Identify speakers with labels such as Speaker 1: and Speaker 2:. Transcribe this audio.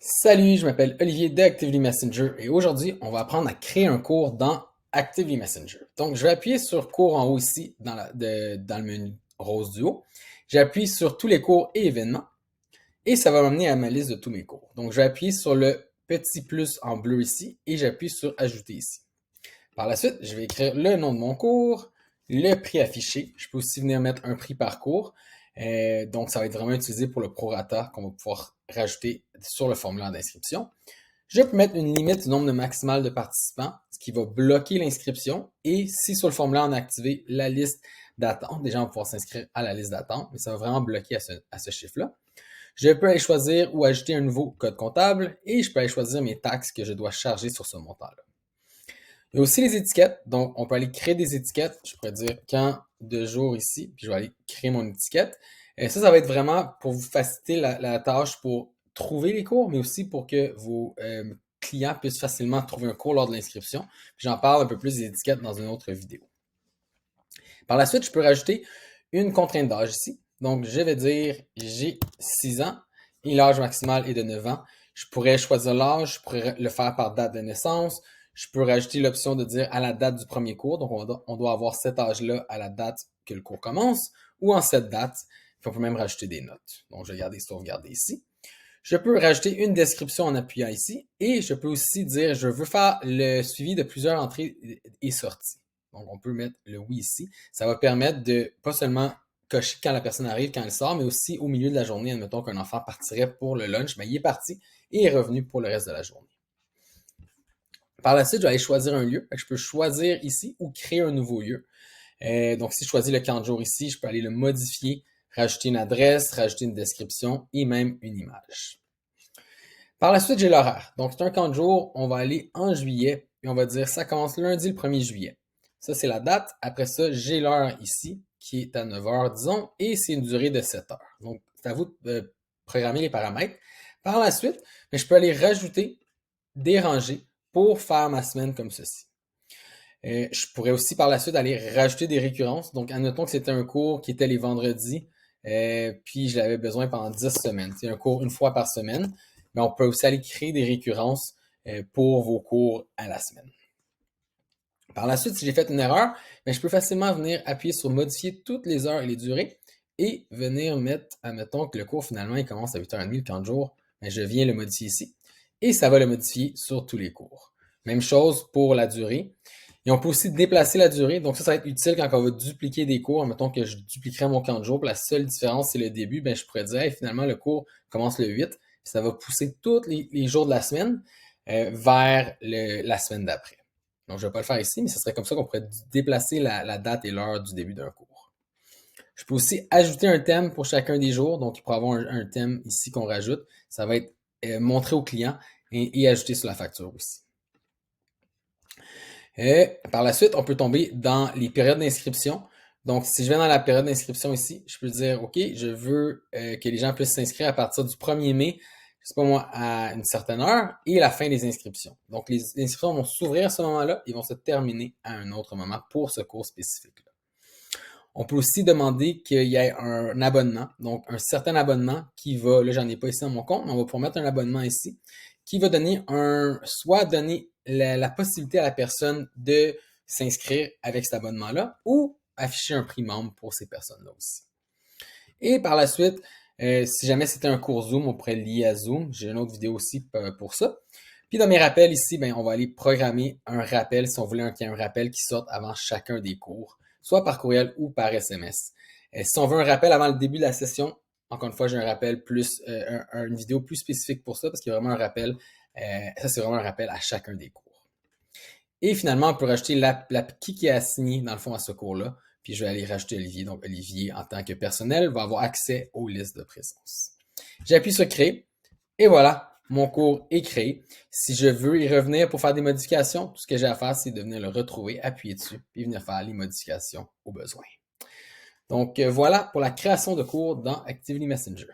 Speaker 1: Salut, je m'appelle Olivier de Actively Messenger et aujourd'hui, on va apprendre à créer un cours dans Actively Messenger. Donc, je vais appuyer sur cours en haut ici dans le menu rose du haut. J'appuie sur tous les cours et événements et ça va m'amener à ma liste de tous mes cours. Donc, je vais appuyer sur le petit plus en bleu ici et j'appuie sur ajouter ici. Par la suite, je vais écrire le nom de mon cours, le prix affiché. Je peux aussi venir mettre un prix par cours. Donc, ça va être vraiment utilisé pour le prorata qu'on va pouvoir rajouter sur le formulaire d'inscription. Je peux mettre une limite du nombre maximal de participants, ce qui va bloquer l'inscription. Et si sur le formulaire on a activé la liste d'attente, les gens vont pouvoir s'inscrire à la liste d'attente, mais ça va vraiment bloquer à ce chiffre-là. Je peux aller choisir ou ajouter un nouveau code comptable et je peux aller choisir mes taxes que je dois charger sur ce montant-là. Il y a aussi les étiquettes. Donc, on peut aller créer des étiquettes. Je pourrais dire quand de jour ici, puis je vais aller créer mon étiquette. Et ça va être vraiment pour vous faciliter la tâche pour trouver les cours, mais aussi pour que vos clients puissent facilement trouver un cours lors de l'inscription. J'en parle un peu plus des étiquettes dans une autre vidéo. Par la suite, je peux rajouter une contrainte d'âge ici. Donc, je vais dire j'ai 6 ans et l'âge maximal est de 9 ans. Je pourrais choisir l'âge, je pourrais le faire par date de naissance. Je peux rajouter l'option de dire à la date du premier cours. Donc, on doit avoir cet âge-là à la date que le cours commence ou en cette date. Puis on peut même rajouter des notes. Donc, je vais garder sauvegarder ici. Je peux rajouter une description en appuyant ici et je peux aussi dire je veux faire le suivi de plusieurs entrées et sorties. Donc, on peut mettre le oui ici. Ça va permettre de pas seulement cocher quand la personne arrive, quand elle sort, mais aussi au milieu de la journée. Admettons qu'un enfant partirait pour le lunch, mais il est parti et est revenu pour le reste de la journée. Par la suite, je vais aller choisir un lieu. Je peux choisir ici ou créer un nouveau lieu. Donc, si je choisis le camp de jour ici, je peux aller le modifier, rajouter une adresse, rajouter une description et même une image. Par la suite, j'ai l'horaire. Donc, c'est un camp de jour. On va aller en juillet et on va dire ça commence lundi le 1er juillet. Ça, c'est la date. Après ça, j'ai l'heure ici qui est à 9 heures, disons, et c'est une durée de 7 heures. Donc, c'est à vous de programmer les paramètres. Par la suite, je peux aller rajouter des rangées pour faire ma semaine comme ceci. Je pourrais aussi par la suite aller rajouter des récurrences. Donc, admettons que c'était un cours qui était les vendredis, puis je l'avais besoin pendant 10 semaines. C'est un cours une fois par semaine, mais on peut aussi aller créer des récurrences pour vos cours à la semaine. Par la suite, si j'ai fait une erreur, je peux facilement venir appuyer sur modifier toutes les heures et les durées et venir mettre, admettons que le cours finalement il commence à 8h30 le 40 jours, je viens le modifier ici et ça va le modifier sur tous les cours. Même chose pour la durée. Et on peut aussi déplacer la durée. Donc ça va être utile quand on va dupliquer des cours. Mettons que je dupliquerai mon camp de jour. La seule différence, c'est le début. Je pourrais dire, hey, finalement, le cours commence le 8. Puis ça va pousser tous les jours de la semaine vers la semaine d'après. Donc, je ne vais pas le faire ici, mais ce serait comme ça qu'on pourrait déplacer la date et l'heure du début d'un cours. Je peux aussi ajouter un thème pour chacun des jours. Donc, il pourrait y avoir un thème ici qu'on rajoute. Ça va être montré au client et ajouté sur la facture aussi. Et par la suite, on peut tomber dans les périodes d'inscription. Donc, si je vais dans la période d'inscription ici, je peux dire, OK, je veux que les gens puissent s'inscrire à partir du 1er mai, je sais pas moi, à une certaine heure, et la fin des inscriptions. Donc, les inscriptions vont s'ouvrir à ce moment-là et vont se terminer à un autre moment pour ce cours spécifique-là. On peut aussi demander qu'il y ait un abonnement, donc un certain abonnement qui va, là j'en ai pas ici dans mon compte, mais on va pouvoir mettre un abonnement ici, qui va donner soit donner la possibilité à la personne de s'inscrire avec cet abonnement-là ou afficher un prix membre pour ces personnes-là aussi. Et par la suite, si jamais c'était un cours Zoom, on pourrait le lier à Zoom. J'ai une autre vidéo aussi pour ça. Puis dans mes rappels ici, on va aller programmer un rappel si on voulait qu'il y ait un rappel qui sorte avant chacun des cours, soit par courriel ou par SMS. Si on veut un rappel avant le début de la session, encore une fois, j'ai un rappel plus, une vidéo plus spécifique pour ça parce qu'il y a vraiment un rappel. Ça, c'est vraiment un rappel à chacun des cours. Et finalement, on peut rajouter qui est assigné dans le fond à ce cours-là. Puis je vais aller rajouter Olivier. Donc Olivier, en tant que personnel, va avoir accès aux listes de présence. J'appuie sur créer et voilà, mon cours est créé. Si je veux y revenir pour faire des modifications, tout ce que j'ai à faire, c'est de venir le retrouver, appuyer dessus et venir faire les modifications au besoin. Donc voilà pour la création de cours dans Actively Messenger.